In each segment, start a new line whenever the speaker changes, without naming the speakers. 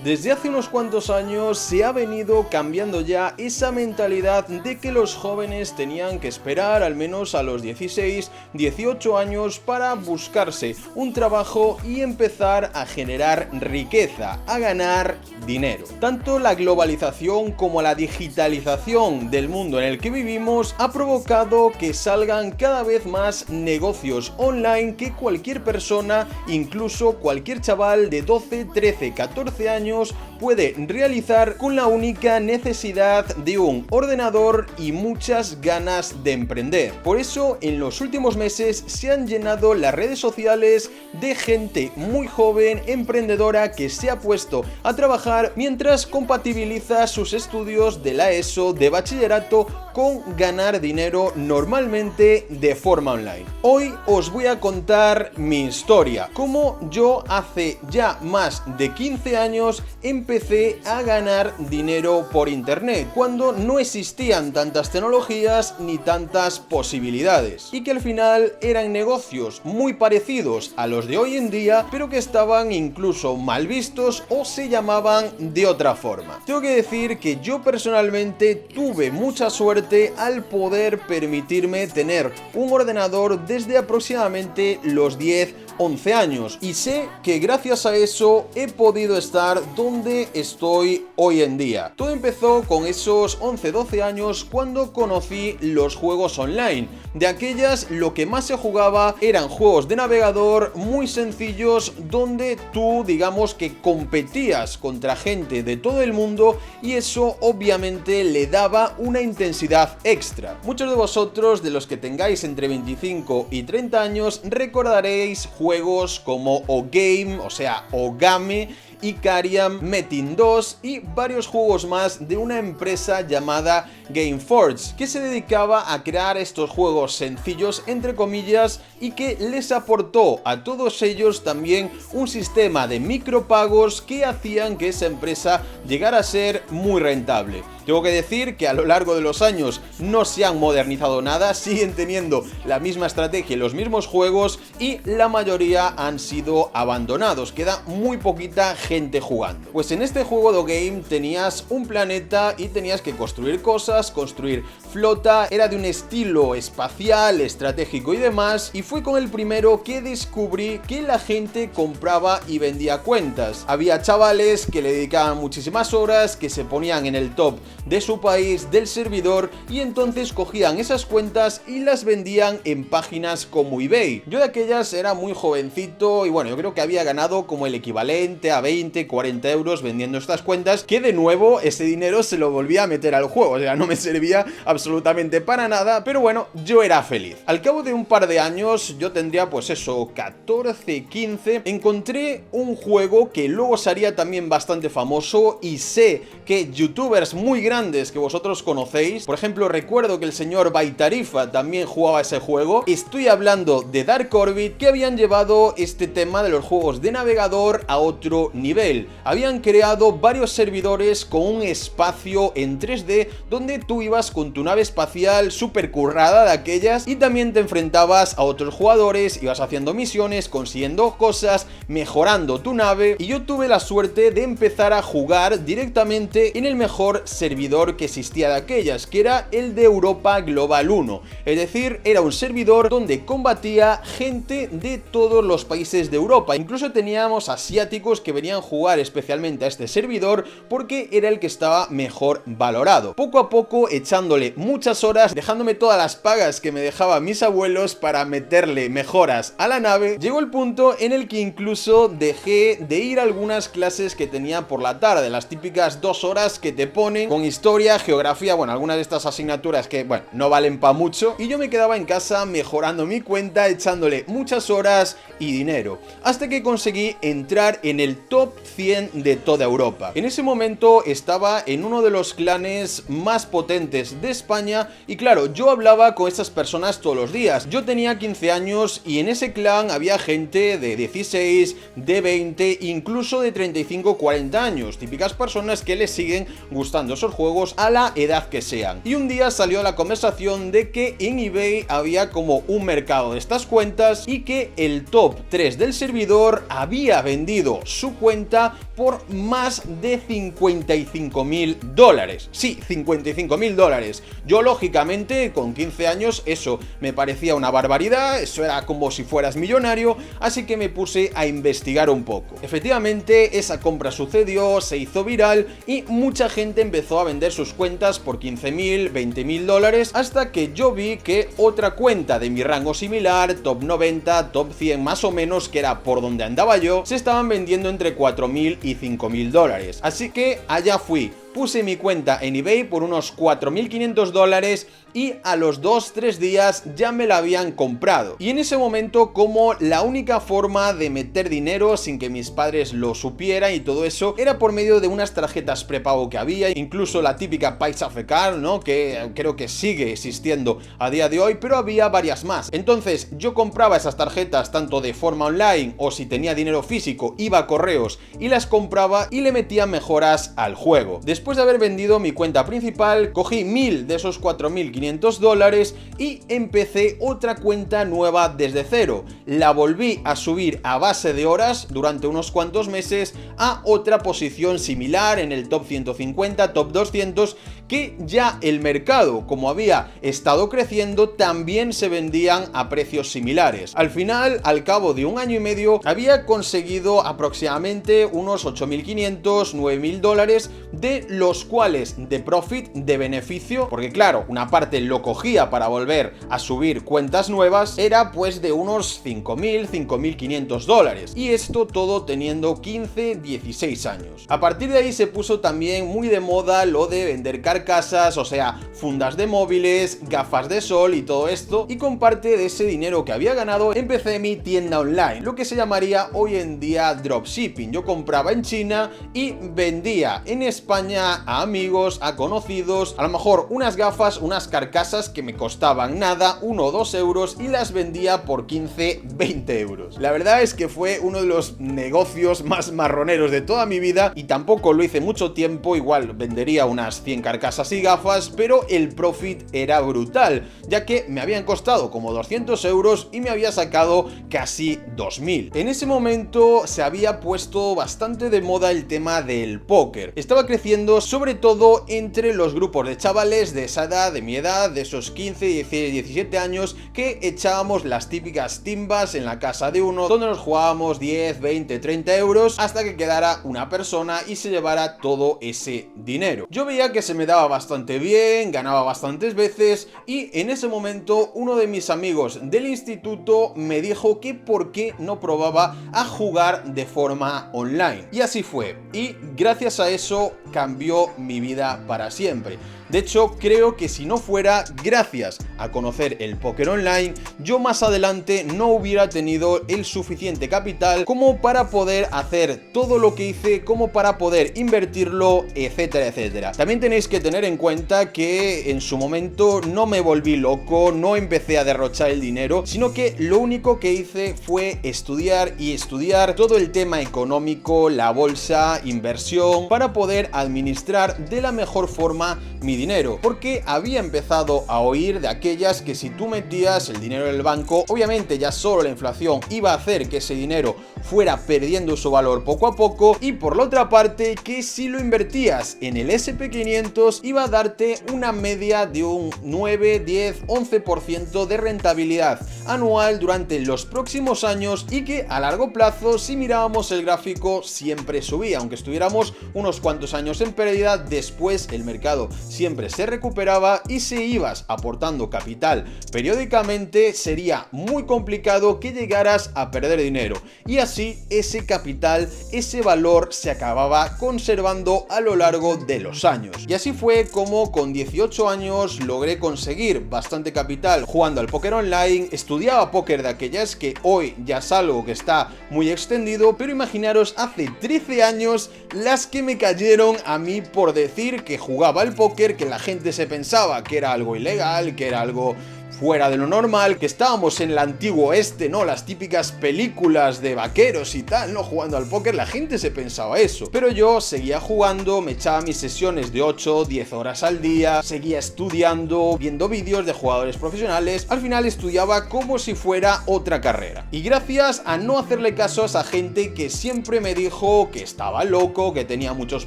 Desde hace unos cuantos años se ha venido cambiando ya esa mentalidad de que los jóvenes tenían que esperar al menos a los 16, 18 años para buscarse un trabajo y empezar a generar riqueza, a ganar dinero. Tanto la globalización como la digitalización del mundo en el que vivimos ha provocado que salgan cada vez más negocios online que cualquier persona, incluso cualquier chaval de 12, 13, 14 años puede realizar con la única necesidad de un ordenador y muchas ganas de emprender. Por eso en los últimos meses se han llenado las redes sociales de gente muy joven, emprendedora, que se ha puesto a trabajar mientras compatibiliza sus estudios de la ESO, de bachillerato, con ganar dinero normalmente de forma online. Hoy os voy a contar mi historia, cómo yo hace ya más de 15 años empecé a ganar dinero por internet, cuando no existían tantas tecnologías ni tantas posibilidades, y que al final eran negocios muy parecidos a los de hoy en día, pero que estaban incluso mal vistos o se llamaban de otra forma. Tengo que decir que yo personalmente tuve mucha suerte al poder permitirme tener un ordenador desde aproximadamente los 10-11 años, y sé que gracias a eso he podido estar donde estoy hoy en día. Todo empezó con esos 11-12 años, cuando conocí los juegos online. De aquellas, lo que más se jugaba eran juegos de navegador muy sencillos, donde tú, digamos, que competías contra gente de todo el mundo, y eso obviamente le daba una intensidad extra. Muchos de vosotros, de los que tengáis entre 25 y 30 años, recordaréis juegos como O-Game, o sea, Ogame, Icariam, Metin 2 y varios juegos más de una empresa llamada Gameforge, que se dedicaba a crear estos juegos sencillos, entre comillas, y que les aportó a todos ellos también un sistema de micropagos que hacían que esa empresa llegara a ser muy rentable. Tengo que decir que a lo largo de los años no se han modernizado nada, siguen teniendo la misma estrategia y los mismos juegos, y la mayoría han sido abandonados, queda muy poquita gente jugando. Pues en este juego de Game tenías un planeta y tenías que construir cosas, construir flota, era de un estilo espacial, estratégico y demás, y fue con el primero que descubrí que la gente compraba y vendía cuentas. Había chavales que le dedicaban muchísimas horas, que se ponían en el top de su país, del servidor, y entonces cogían esas cuentas y las vendían en páginas como eBay. Yo de aquellas era muy jovencito y bueno, yo creo que había ganado como el equivalente a 20, 40 euros vendiendo estas cuentas, que de nuevo ese dinero se lo volvía a meter al juego, o sea, no me servía absolutamente para nada, pero bueno, yo era feliz. Al cabo de un par de años, yo tendría pues eso, 14, 15, encontré un juego que luego sería también bastante famoso, y sé que youtubers muy grandes que vosotros conocéis, por ejemplo, recuerdo que el señor Baitarifa también jugaba ese juego. Estoy hablando de Dark Orbit, que habían llevado este tema de los juegos de navegador a otro nivel. Habían creado varios servidores con un espacio en 3D donde tú ibas con tu nave espacial súper currada de aquellas, y también te enfrentabas a otros jugadores, ibas haciendo misiones, consiguiendo cosas, mejorando tu nave, y yo tuve la suerte de empezar a jugar directamente en el mejor servidor que existía de aquellas, que era el de Europa Global 1, es decir, era un servidor donde combatía gente de todos los países de Europa. Incluso teníamos asiáticos que venían a jugar especialmente a este servidor porque era el que estaba mejor valorado. Poco a poco, echándole muchas horas, dejándome todas las pagas que me dejaban mis abuelos para meterle mejoras a la nave, llegó el punto en el que incluso dejé de ir a algunas clases que tenía por la tarde, las típicas 2 horas que te ponen con historia, geografía, bueno, algunas de estas asignaturas que, bueno, no valen para mucho, y yo me quedaba en casa mejorando mi cuenta, echándole muchas horas y dinero, hasta que conseguí entrar en el top 100 de toda Europa. En ese momento estaba en uno de los clanes más potentes de España, y claro, yo hablaba con estas personas todos los días. Yo tenía 15 años y en ese clan había gente de 16, de 20, incluso de 35-40 años, típicas personas que les siguen gustando esos juegos a la edad que sean. Y un día salió la conversación de que en eBay había como un mercado de estas cuentas, y que el top 3 del servidor había vendido su cuenta cuenta por más de $55.000. Sí, $55.000. Yo lógicamente con 15 años eso me parecía una barbaridad, eso era como si fueras millonario, así que me puse a investigar un poco. Efectivamente, esa compra sucedió, se hizo viral y mucha gente empezó a vender sus cuentas por $15.000, $20.000, hasta que yo vi que otra cuenta de mi rango similar, top 90, top 100 más o menos, que era por donde andaba yo, se estaban vendiendo entre $4.000 y $5.000. Así que allá fui. Puse mi cuenta en eBay por unos $4.500 y a los 2-3 días ya me la habían comprado. Y en ese momento, como la única forma de meter dinero sin que mis padres lo supieran y todo eso, era por medio de unas tarjetas prepago que había, incluso la típica Paysafe, ¿no? Que creo que sigue existiendo a día de hoy, pero había varias más. Entonces yo compraba esas tarjetas tanto de forma online o si tenía dinero físico, iba a correos y las compraba y le metía mejoras al juego. Después de haber vendido mi cuenta principal, cogí 1.000 de esos $4.500 y empecé otra cuenta nueva desde cero. La volví a subir a base de horas durante unos cuantos meses a otra posición similar en el top 150, top 200, que ya el mercado, como había estado creciendo, también se vendían a precios similares. Al final, al cabo de un año y medio, había conseguido aproximadamente unos $8.500, $9.000, de los cuales de profit, de beneficio, porque claro, una parte lo cogía para volver a subir cuentas nuevas, era pues de unos $5.000, $5.500, y esto todo teniendo 15, 16 años. A partir de ahí se puso también muy de moda lo de vender carcasas, o sea, fundas de móviles, gafas de sol y todo esto, y con parte de ese dinero que había ganado empecé mi tienda online, lo que se llamaría hoy en día dropshipping. Yo compraba en China y vendía en España a amigos, a conocidos, a lo mejor unas gafas, unas carcasas que me costaban nada, 1 o 2 euros, y las vendía por 15, 20 euros. La verdad es que fue uno de los negocios más marroneros de toda mi vida y tampoco lo hice mucho tiempo, igual vendería unas 100 carcasas y gafas, pero el profit era brutal, ya que me habían costado como 200 euros y me había sacado casi 2.000. En ese momento se había puesto bastante de moda el tema del póker. Estaba creciendo sobre todo entre los grupos de chavales de esa edad, de mi edad, de esos 15, 16, 17 años, que echábamos las típicas timbas en la casa de uno, donde nos jugábamos 10, 20, 30 euros hasta que quedara una persona y se llevara todo ese dinero. Yo veía que se me daba bastante bien, ganaba bastantes veces, y en ese momento uno de mis amigos del instituto me dijo que por qué no probaba a jugar de forma online. Y así fue, y gracias a eso cambió mi vida para siempre. De hecho, creo que si no fuera gracias a conocer el póker online, yo más adelante no hubiera tenido el suficiente capital como para poder hacer todo lo que hice, como para poder invertirlo, etcétera, etcétera. También tenéis que tener en cuenta que en su momento no me volví loco, no empecé a derrochar el dinero, sino que lo único que hice fue estudiar y estudiar todo el tema económico, la bolsa, inversión, para poder administrar de la mejor forma mi dinero, porque había empezado a oír de aquellas que si tú metías el dinero en el banco, obviamente ya solo la inflación iba a hacer que ese dinero fuera perdiendo su valor poco a poco, y por la otra parte que si lo invertías en el SP500 iba a darte una media de un 9, 10, 11% de rentabilidad anual durante los próximos años, y que a largo plazo, si mirábamos el gráfico, siempre subía, aunque estuviéramos unos cuantos años en pérdida, después el mercado siempre se recuperaba, y si ibas aportando capital periódicamente sería muy complicado que llegaras a perder dinero, y así ese capital, ese valor se acababa conservando a lo largo de los años. Y así fue como con 18 años logré conseguir bastante capital jugando al póker online. Estudiaba póker de aquellas que hoy ya es algo que está muy extendido, pero imaginaros hace 13 años las que me cayeron a mí por decir que jugaba al póker, que la gente se pensaba que era algo ilegal, que era algo fuera de lo normal, que estábamos en el antiguo oeste, ¿no? Las típicas películas de vaqueros y tal, ¿no? Jugando al póker, la gente se pensaba eso. Pero yo seguía jugando, me echaba mis sesiones de 8, 10 horas al día, seguía estudiando, viendo vídeos de jugadores profesionales, al final estudiaba como si fuera otra carrera. Y gracias a no hacerle caso a esa gente que siempre me dijo que estaba loco, que tenía muchos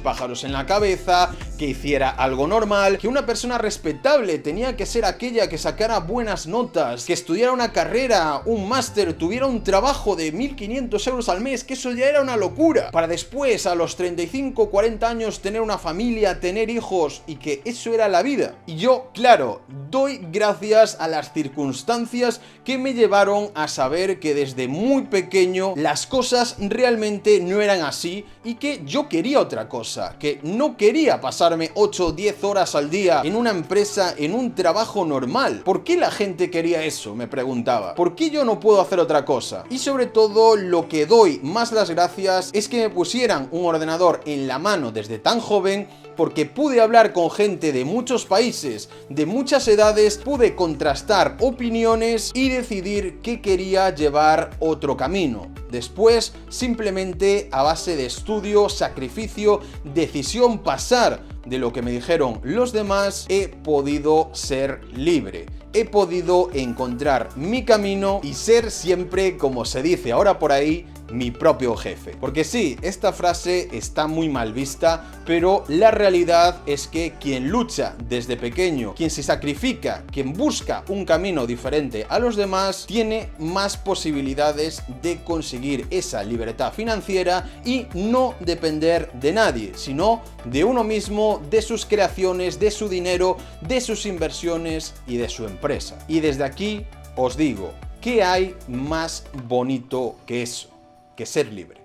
pájaros en la cabeza, que hiciera algo normal, que una persona respetable tenía que ser aquella que sacara buenas notas, que estudiara una carrera, un máster, tuviera un trabajo de 1.500 euros al mes, que eso ya era una locura, para después a los 35, 40 años tener una familia, tener hijos y que eso era la vida. Y yo, claro, doy gracias a las circunstancias que me llevaron a saber que desde muy pequeño las cosas realmente no eran así y que yo quería otra cosa, que no quería pasarme 8 o 10 horas al día en una empresa, en un trabajo normal. ¿Por qué la gente quería eso? Me preguntaba. ¿Por qué yo no puedo hacer otra cosa? Y sobre todo, lo que doy más las gracias es que me pusieran un ordenador en la mano desde tan joven, porque pude hablar con gente de muchos países, de muchas edades, pude contrastar opiniones y decidir que quería llevar otro camino. Después, simplemente a base de estudio, sacrificio, decisión, pasar de lo que me dijeron los demás, he podido ser libre. He podido encontrar mi camino y ser siempre, como se dice ahora por ahí, mi propio jefe. Porque sí, esta frase está muy mal vista, pero la realidad es que quien lucha desde pequeño, quien se sacrifica, quien busca un camino diferente a los demás, tiene más posibilidades de conseguir esa libertad financiera y no depender de nadie, sino de uno mismo, de sus creaciones, de su dinero, de sus inversiones y de su empresa. Y desde aquí os digo, ¿qué hay más bonito que eso? Que ser libre.